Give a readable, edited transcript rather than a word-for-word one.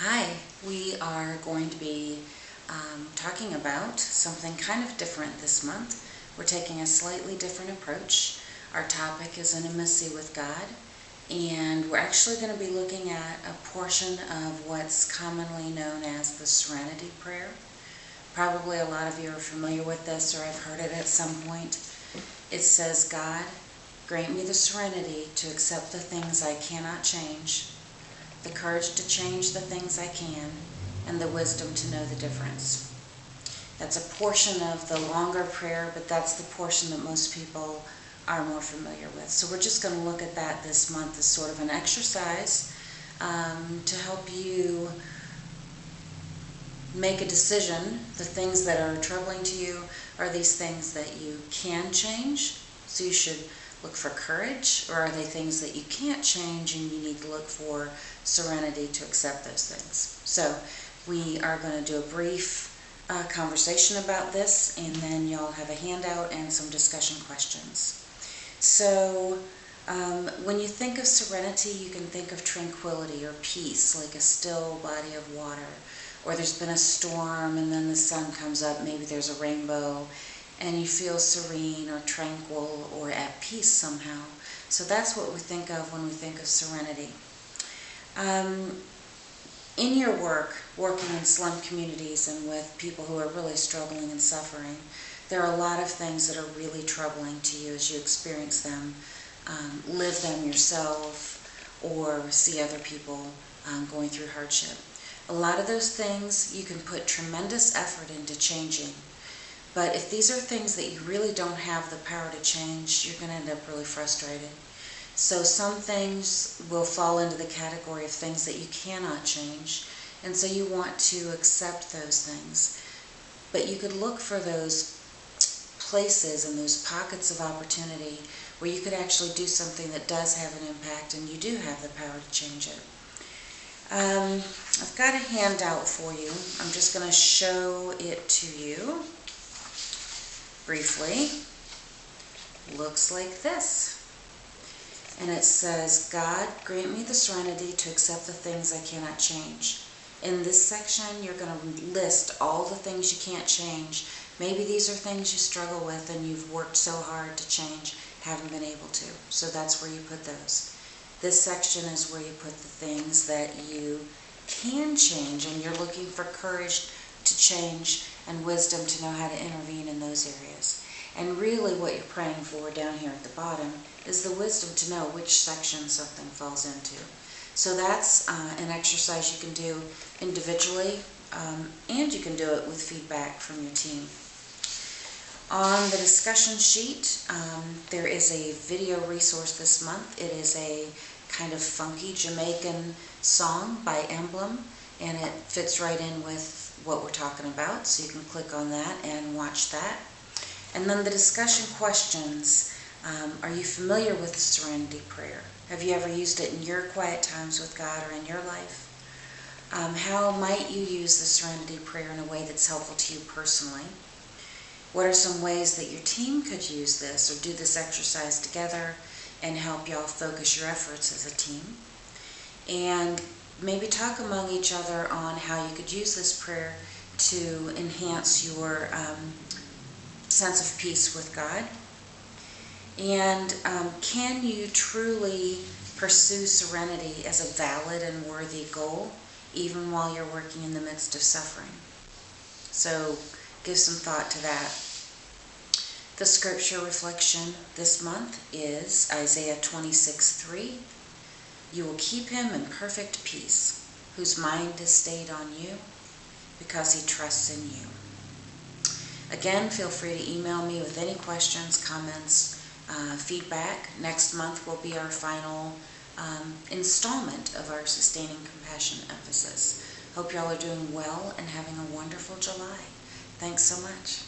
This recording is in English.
Hi, we are going to be talking about something kind of different this month. We're taking a slightly different approach. Our topic is intimacy with God, and we're actually going to be looking at a portion of what's commonly known as the Serenity Prayer. Probably a lot of you are familiar with this or have heard it at some point. It says, "God, grant me the serenity to accept the things I cannot change, the courage to change the things I can, and the wisdom to know the difference." That's a portion of the longer prayer, but that's the portion that most people are more familiar with. So we're just going to look at that this month as sort of an exercise to help you make a decision. The things that are troubling to you are these things that you can change, so you should look for courage, or are they things that you can't change and you need to look for serenity to accept those things? So we are going to do a brief conversation about this, and then y'all have a handout and some discussion questions. So when you think of serenity, you can think of tranquility or peace, like a still body of water, or there's been a storm and then the sun comes up, maybe there's a rainbow, and you feel serene or tranquil or at peace somehow. So that's what we think of when we think of serenity. In your work, working in slum communities and with people who are really struggling and suffering, there are a lot of things that are really troubling to you as you experience them, live them yourself, or see other people going through hardship. A lot of those things you can put tremendous effort into changing. But if these are things that you really don't have the power to change, you're going to end up really frustrated. So some things will fall into the category of things that you cannot change, and so you want to accept those things. But you could look for those places and those pockets of opportunity where you could actually do something that does have an impact and you do have the power to change it. I've got a handout for you. I'm just going to show it to you briefly. Looks like this. And it says, "God, grant me the serenity to accept the things I cannot change." In this section, you're going to list all the things you can't change. Maybe these are things you struggle with and you've worked so hard to change, haven't been able to. So that's where you put those. This section is where you put the things that you can change, and you're looking for courage to change and wisdom to know how to intervene in those areas. And really what you're praying for down here at the bottom is the wisdom to know which section something falls into. So that's an exercise you can do individually, and you can do it with feedback from your team. On the discussion sheet, there is a video resource this month. It is a kind of funky Jamaican song by Emblem, and it fits right in with what we're talking about, so you can click on that and watch that. And then the discussion questions. Are you familiar with the Serenity Prayer? Have you ever used it in your quiet times with God or in your life? How might you use the Serenity Prayer in a way that's helpful to you personally? What are some ways that your team could use this or do this exercise together and help y'all focus your efforts as a team? And maybe talk among each other on how you could use this prayer to enhance your sense of peace with God. And can you truly pursue serenity as a valid and worthy goal, even while you're working in the midst of suffering? So give some thought to that. The scripture reflection this month is Isaiah 26:3. "You will keep him in perfect peace, whose mind is stayed on you, because he trusts in you." Again, feel free to email me with any questions, comments, feedback. Next month will be our final installment of our Sustaining Compassion emphasis. Hope y'all are doing well and having a wonderful July. Thanks so much.